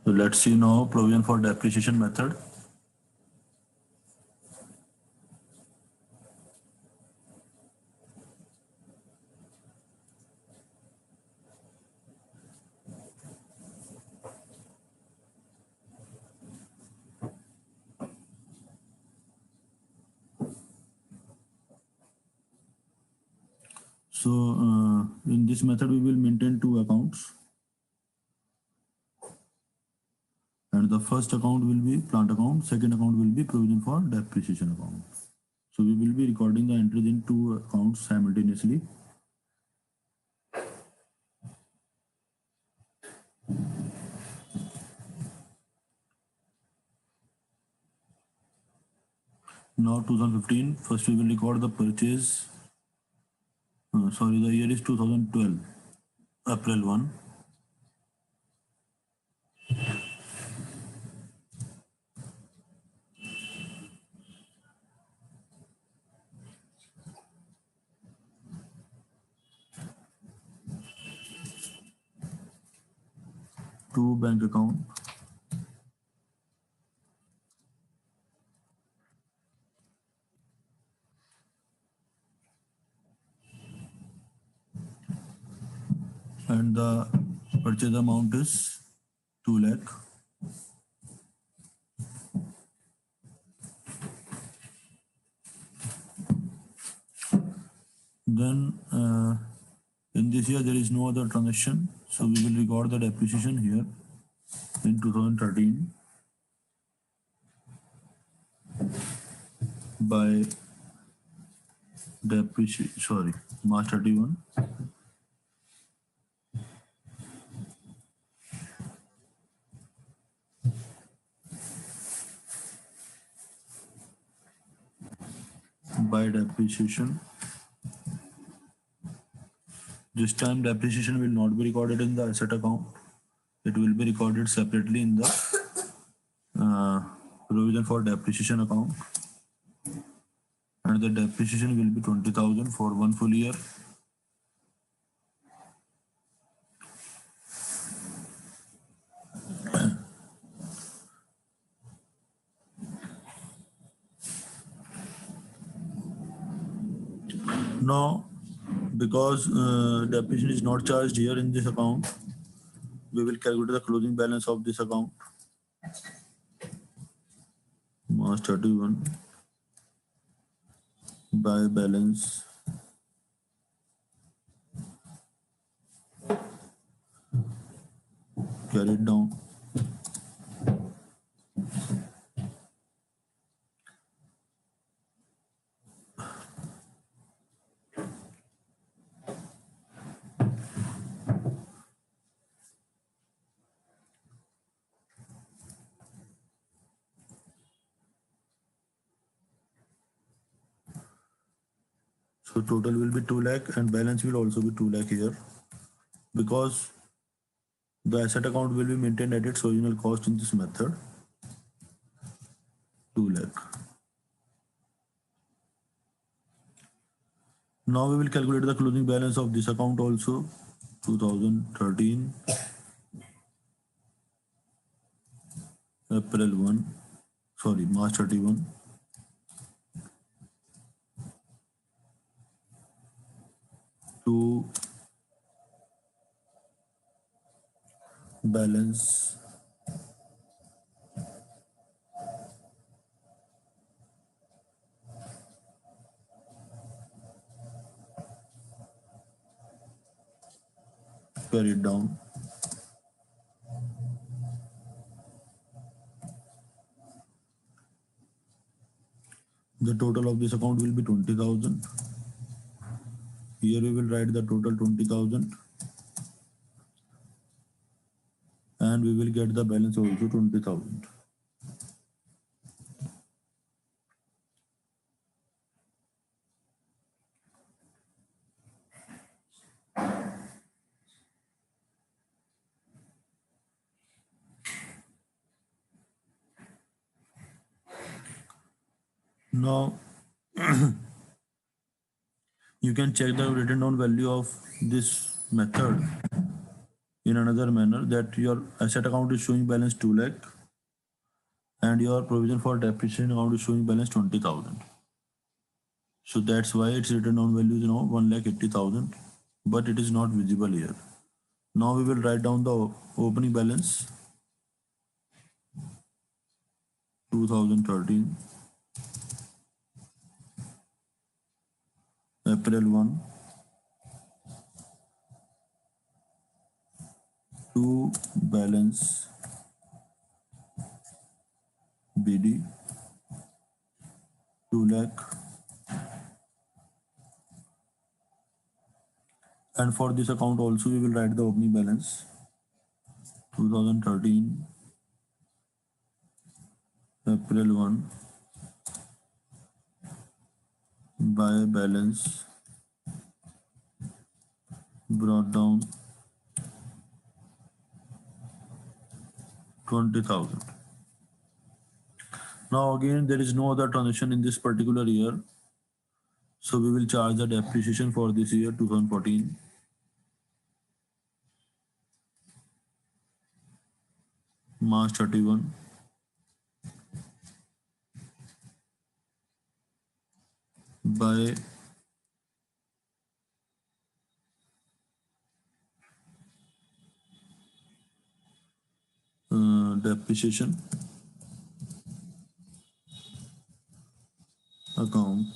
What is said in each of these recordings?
So let's see now provision for depreciation method. So in this method we will maintain two accounts, and the first account will be plant account, second account will be provision for depreciation account. So we will be recording the entries in two accounts simultaneously. Now 2015, first we will record the purchase. Sorry, the year is 2012, April 1. To bank account. And the purchase amount is 2 lakh. Then in this year there is no other transaction, so we will record the depreciation here in 2013 by March 31. By depreciation. This time depreciation will not be recorded in the asset account. It will be recorded separately in the provision for depreciation account. And the depreciation will be 20,000 for one full year. Now, because depreciation is not charged here in this account, we will calculate the closing balance of this account. March 31 by balance carried down. So total will be 2 lakh and balance will also be 2 lakh here, because the asset account will be maintained at its original cost in this method, 2 lakh. Now we will calculate the closing balance of this account also, 2013 March 31. To balance carried down. The total of this account will be 20,000. Here we will write the total 20,000 and we will get the balance also 20,000. Now you can check the written down value of this method in another manner, that your asset account is showing balance 2 lakh and your provision for depreciation account is showing balance 20,000. So that's why its written down value is now 1,80,000, but it is not visible here. Now we will write down the opening balance 2013 April 1 to balance BD 2 lakh, and for this account also we will write the opening balance 2013 April 1 by balance brought down 20,000. Now again there is no other transaction in this particular year, so we will charge the depreciation for this year 2014 March 31 by depreciation account.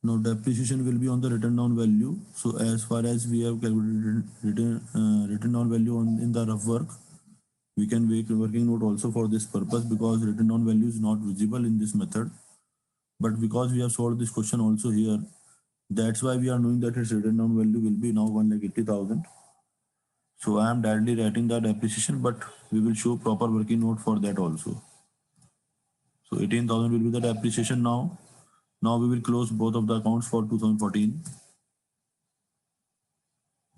Now depreciation will be on the written down value. So as far as we have calculated written down value on in the rough work, we can make a working note also for this purpose, because written down value is not visible in this method. But because we have solved this question also here, that's why we are knowing that its written down value will be now 1,80,000. So I am directly writing the depreciation, but we will show proper working note for that also. So 18,000 will be the depreciation now. Now we will close both of the accounts for 2014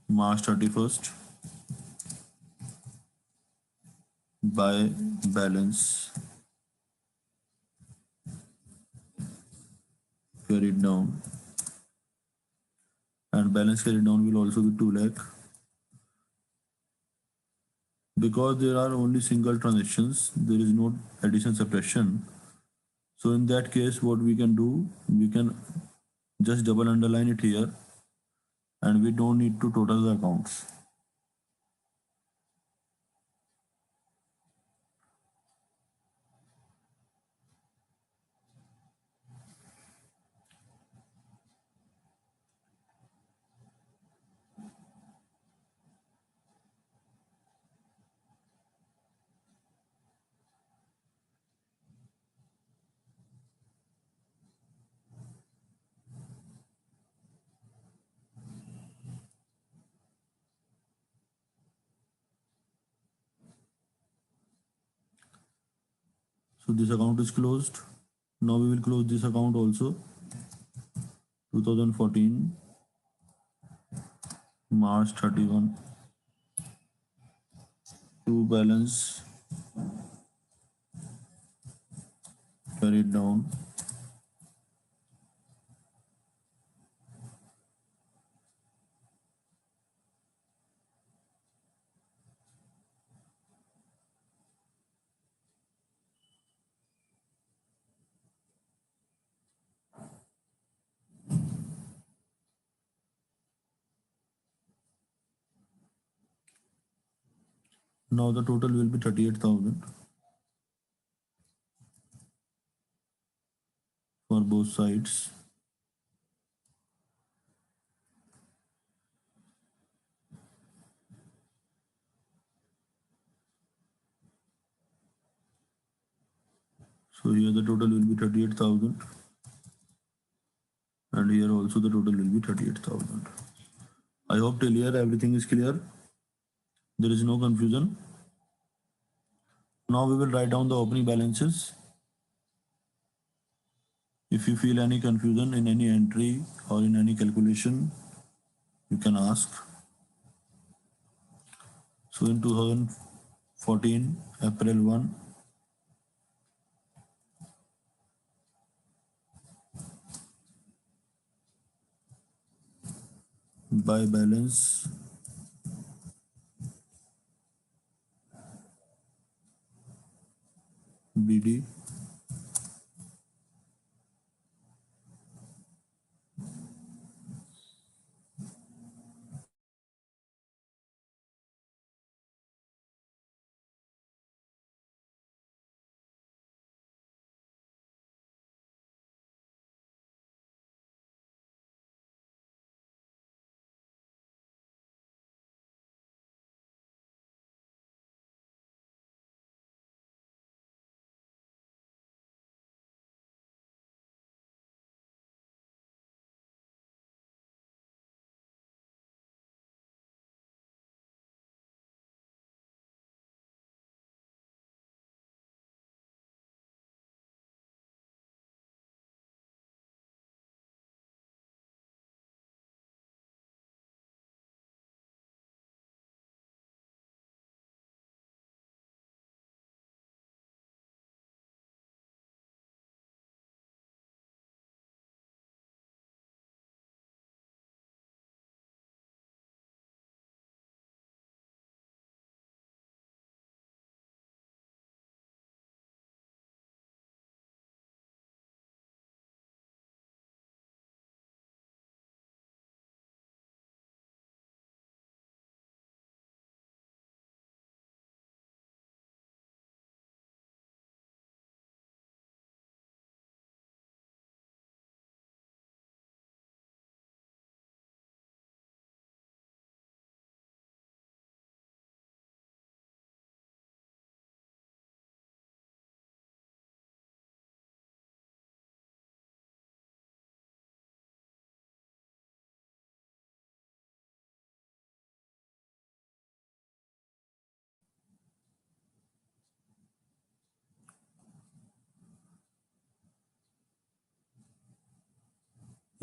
March 31st by balance carried down, and balance carried down will also be 2 lakh. Because there are only single transactions, there is no addition subtraction. So in that case, what we can do, we can just double underline it here, and we don't need to total the accounts. So this account is closed. Now we will close this account also. 2014 March 31 to balance carried down, now the total will be 38,000 for both sides. So here the total will be 38,000, and here also the total will be 38,000. I hope till here everything is clear. There is no confusion. Now we will write down the opening balances. If you feel any confusion in any entry or in any calculation, you can ask. So in 2014 April 1, by balance BD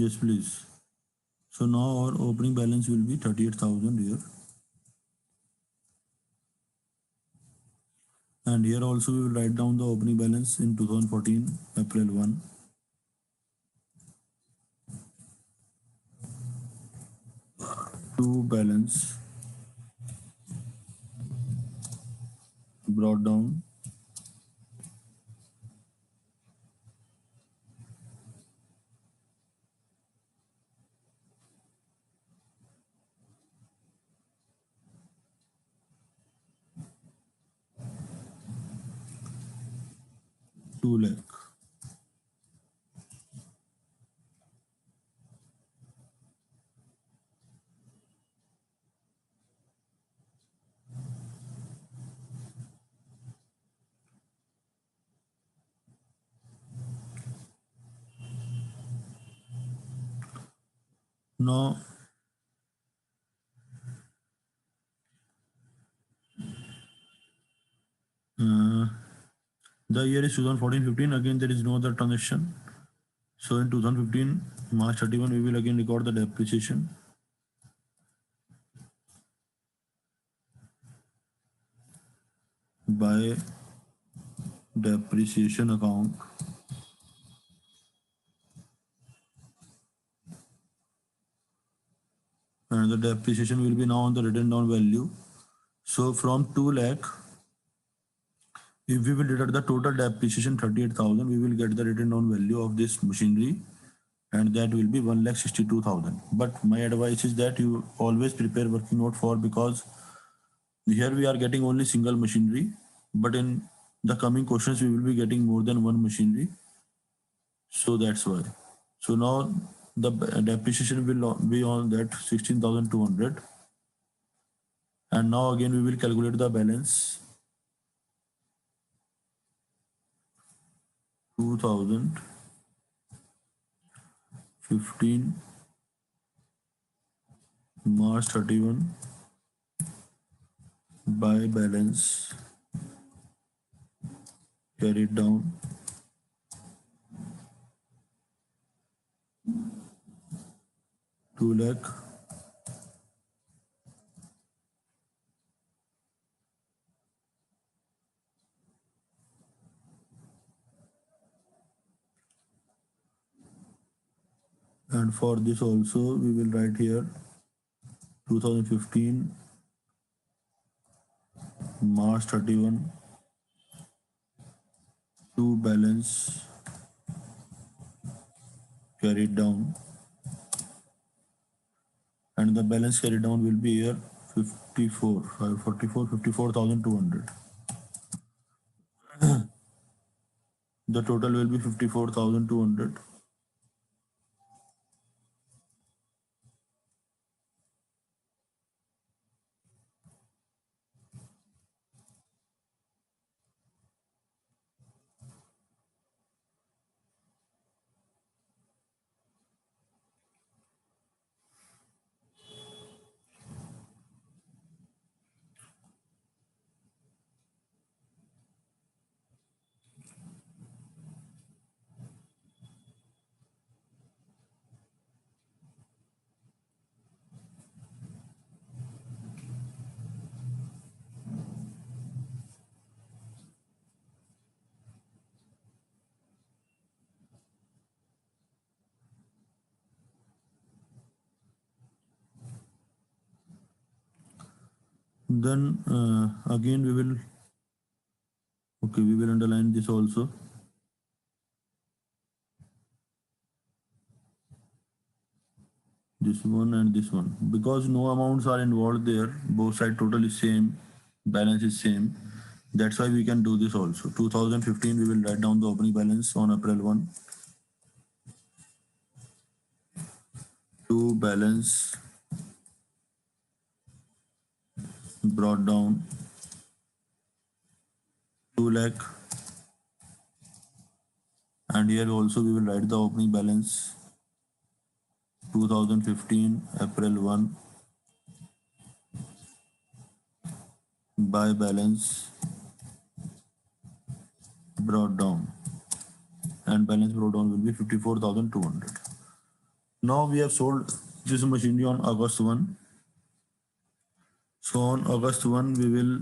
Yes, please. So now our opening balance will be 38,000 here. And here also we will write down the opening balance in 2014 April 1. To balance brought down 2 lakh. Now uh, the year is 2014-15. Again, there is no other transaction. So in 2015 March 31, we will again record the depreciation by depreciation account, and the depreciation will be now on the written down value. So from 2 lakh, if we will deduct the total depreciation 38,000, we will get the written down value of this machinery, and that will be 1,62,000. But my advice is that you always prepare working note for, because here we are getting only single machinery, but in the coming questions we will be getting more than one machinery. So that's why. So now the depreciation will be on that 16,200, and now again we will calculate the balance 2015 March 31 by balance carried down 2 lakh And for this also we will write here 2015 March 31 to balance carried down, and the balance carried down will be here 54 44 54,200. The total will be 54,200. Then again we will, okay, we will underline this also. This one and this one, because no amounts are involved there, both side total is same, balance is same. That's why we can do this also. 2015 we will write down the opening balance on April 1 to balance brought down 2 lakh, and here also we will write the opening balance 2015 April 1 by balance brought down, and balance brought down will be 54,200. Now we have sold this machinery on August 1. So on August 1 we will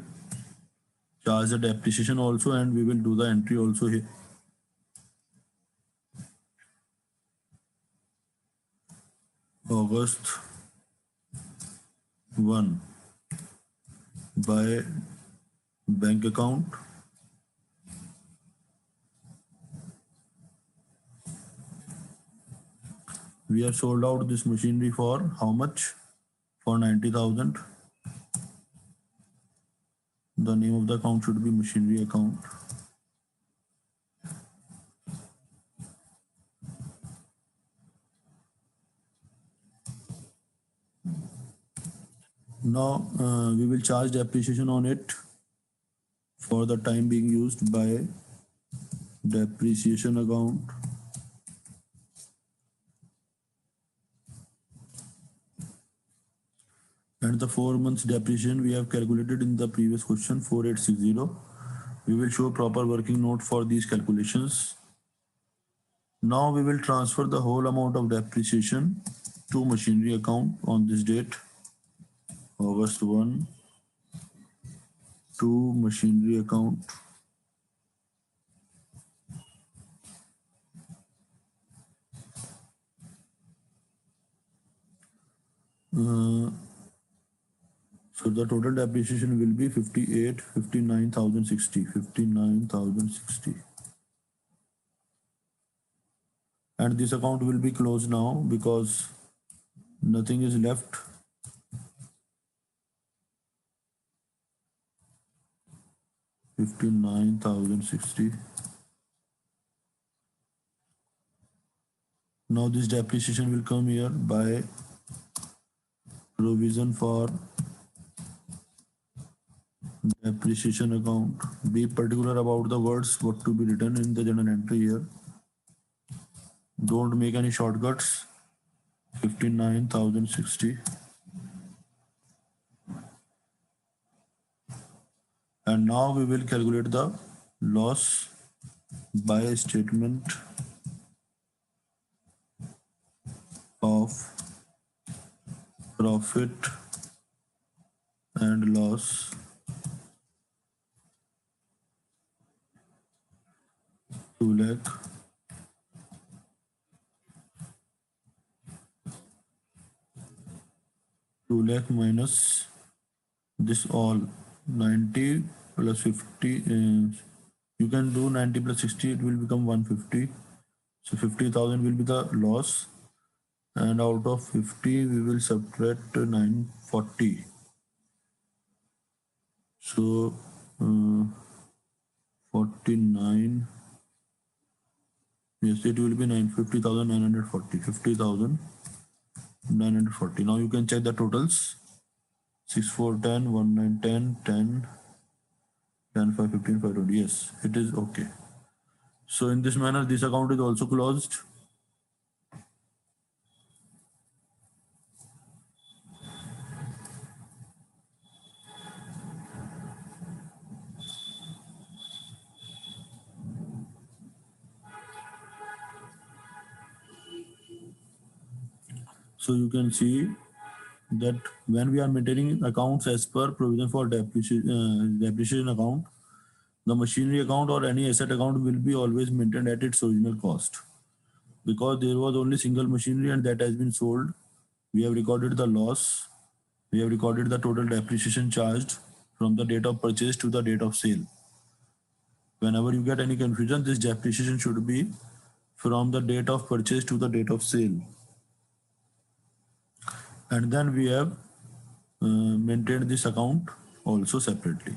charge the depreciation also, and we will do the entry also here. August 1 by bank account we have sold out this machinery for how much? For 90,000. The name of the account should be machinery account. Now we will charge depreciation on it for the time being used by depreciation account. And the 4 months depreciation we have calculated in the previous question 4860. We will show proper working note for these calculations. Now we will transfer the whole amount of depreciation to machinery account on this date, August 1 to machinery account. So the total depreciation will be 59,060. And this account will be closed now because nothing is left. $59,060. Now this depreciation will come here by provision for depreciation account. Be particular about the words what to be written in the journal entry here. Don't make any shortcuts. 59,060. And now we will calculate the loss by statement of profit and loss to lakh 2 lakh minus this all 90 plus 50. You can do 90 plus 60, it will become 150. So 50,000 will be the loss, and out of 50 we will subtract 940. So 49, yes, it will be 50,940. 50,940. Now you can check the totals. 6, 4, 10, 1, 9, 10, 10, 10, 5, 15, 5, 20. Yes, it is okay. So in this manner, this account is also closed. So you can see that when we are maintaining accounts as per provision for depreciation account, the machinery account or any asset account will be always maintained at its original cost. Because there was only single machinery and that has been sold, we have recorded the loss, we have recorded the total depreciation charged from the date of purchase to the date of sale. Whenever you get any confusion, this depreciation should be from the date of purchase to the date of sale. And then we have maintained this account also separately.